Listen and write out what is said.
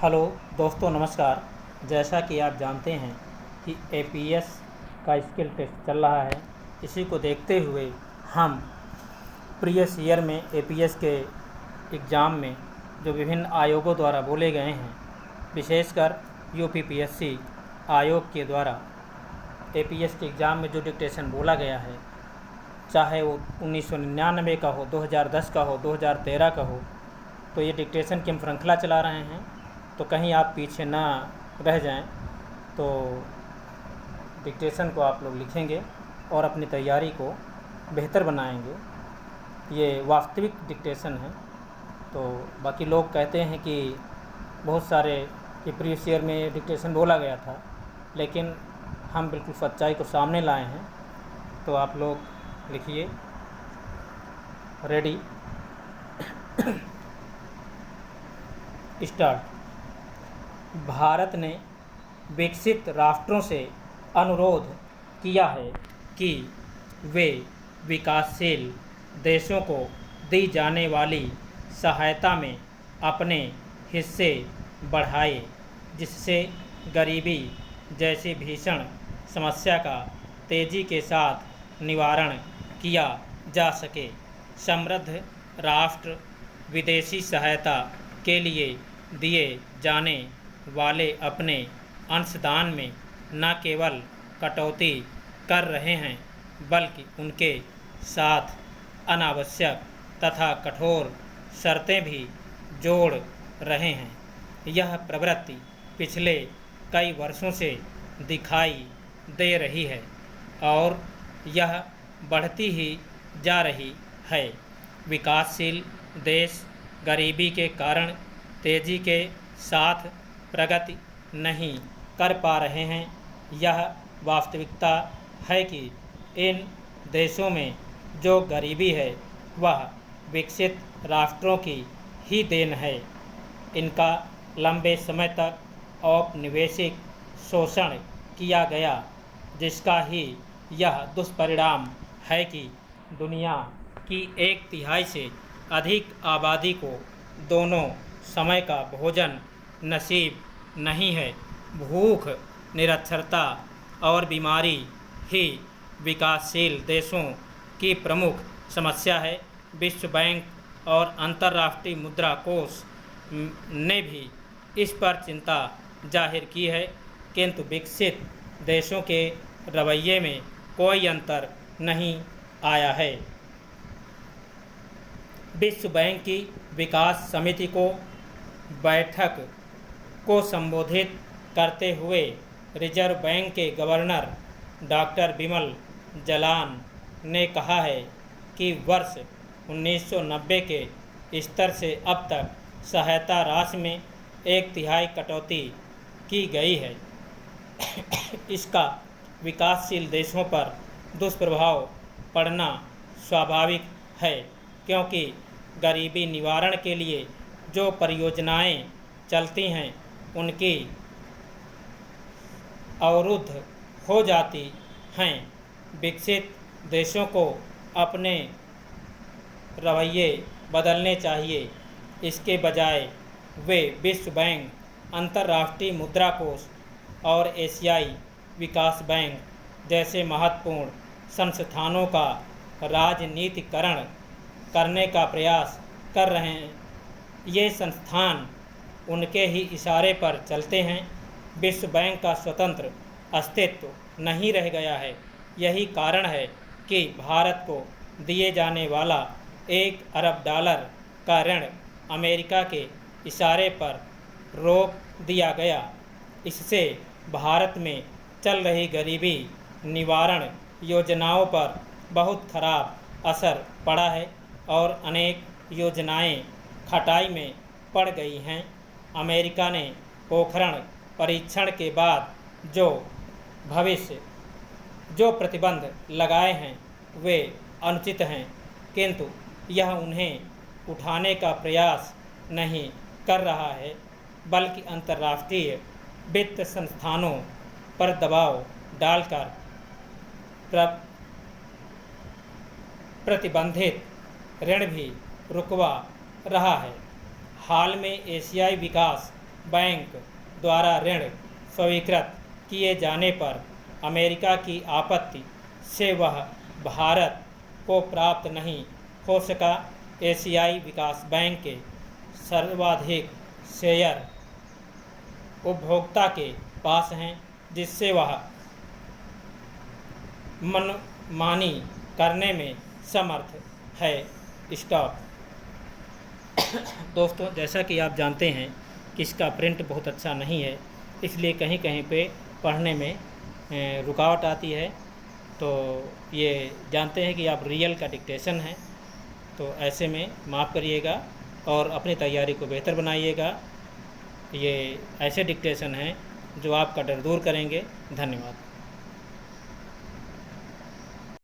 Hello दोस्तों, नमस्कार। जैसा कि आप जानते हैं कि एपीएस का स्किल टेस्ट चल रहा है। इसी को देखते हुए हम प्रीवियस ईयर में एपीएस के एग्ज़ाम में जो विभिन्न आयोगों द्वारा बोले गए हैं, विशेषकर यूपीपीएससी आयोग के द्वारा एपीएस के एग्ज़ाम में जो डिक्टेशन बोला गया है, चाहे वो 1999 का हो, 2010 का हो, 2013 का हो, तो ये डिक्टेशन की हम श्रृंखला चला रहे हैं। तो कहीं आप पीछे ना रह जाएं, तो डिक्टेशन को आप लोग लिखेंगे और अपनी तैयारी को बेहतर बनाएंगे। ये वास्तविक डिक्टेशन है। तो बाकी लोग कहते हैं कि बहुत सारे ये प्रीवियस ईयर में डिक्टेशन बोला गया था, लेकिन हम बिल्कुल सच्चाई को सामने लाए हैं। तो आप लोग लिखिए। Ready, start. भारत ने विकसित राष्ट्रों से अनुरोध किया है कि वे विकासशील देशों को दी जाने वाली सहायता में अपने हिस्से बढ़ाए, जिससे गरीबी जैसी भीषण समस्या का तेज़ी के साथ निवारण किया जा सके। समृद्ध राष्ट्र विदेशी सहायता के लिए दिए जाने वाले अपने अंशदान में न केवल कटौती कर रहे हैं, बल्कि उनके साथ अनावश्यक तथा कठोर शर्तें भी जोड़ रहे हैं। यह प्रवृत्ति पिछले कई वर्षों से दिखाई दे रही है और यह बढ़ती ही जा रही है। विकासशील देश गरीबी के कारण तेज़ी के साथ प्रगति नहीं कर पा रहे हैं। यह वास्तविकता है कि इन देशों में जो गरीबी है वह विकसित राष्ट्रों की ही देन है। इनका लंबे समय तक औपनिवेशिक शोषण किया गया, जिसका ही यह दुष्परिणाम है कि दुनिया की 1/3 से अधिक आबादी को दोनों समय का भोजन नसीब नहीं है। भूख, निरक्षरता और बीमारी ही विकासशील देशों की प्रमुख समस्या है। विश्व बैंक और अंतर्राष्ट्रीय मुद्रा कोष ने भी इस पर चिंता जाहिर की है, किंतु विकसित देशों के रवैये में कोई अंतर नहीं आया है। विश्व बैंक की विकास समिति को बैठक को संबोधित करते हुए रिजर्व बैंक के गवर्नर डॉक्टर बिमल जलान ने कहा है कि वर्ष 1990 के स्तर से अब तक सहायता राशि में 1/3 कटौती की गई है। इसका विकासशील देशों पर दुष्प्रभाव पड़ना स्वाभाविक है, क्योंकि गरीबी निवारण के लिए जो परियोजनाएं चलती हैं उनकी अवरुद्ध हो जाती हैं। विकसित देशों को अपने रवैये बदलने चाहिए। इसके बजाय वे विश्व बैंक, अंतर्राष्ट्रीय मुद्रा कोष और एशियाई विकास बैंक जैसे महत्वपूर्ण संस्थानों का राजनीतिकरण करने का प्रयास कर रहे हैं। ये संस्थान उनके ही इशारे पर चलते हैं। विश्व बैंक का स्वतंत्र अस्तित्व नहीं रह गया है। यही कारण है कि भारत को दिए जाने वाला $1 अरब का ऋण अमेरिका के इशारे पर रोक दिया गया। इससे भारत में चल रही गरीबी निवारण योजनाओं पर बहुत खराब असर पड़ा है और अनेक योजनाएं खटाई में पड़ गई हैं। अमेरिका ने पोखरण परीक्षण के बाद जो प्रतिबंध लगाए हैं वे अनुचित हैं, किंतु यह उन्हें उठाने का प्रयास नहीं कर रहा है, बल्कि अंतर्राष्ट्रीय वित्त संस्थानों पर दबाव डालकर प्रतिबंधित ऋण भी रुकवा रहा है। हाल में एशियाई विकास बैंक द्वारा ऋण स्वीकृत किए जाने पर अमेरिका की आपत्ति से वह भारत को प्राप्त नहीं हो सका। एशियाई विकास बैंक के सर्वाधिक शेयर उपभोक्ता के पास हैं, जिससे वह मनमानी करने में समर्थ है। स्टॉप। दोस्तों, जैसा कि आप जानते हैं कि इसका प्रिंट बहुत अच्छा नहीं है, इसलिए कहीं कहीं पे पढ़ने में रुकावट आती है। तो ये जानते हैं कि आप रियल का डिक्टेशन है, तो ऐसे में माफ़ करिएगा और अपनी तैयारी को बेहतर बनाइएगा। ये ऐसे डिक्टेशन हैं जो आपका डर दूर करेंगे। धन्यवाद।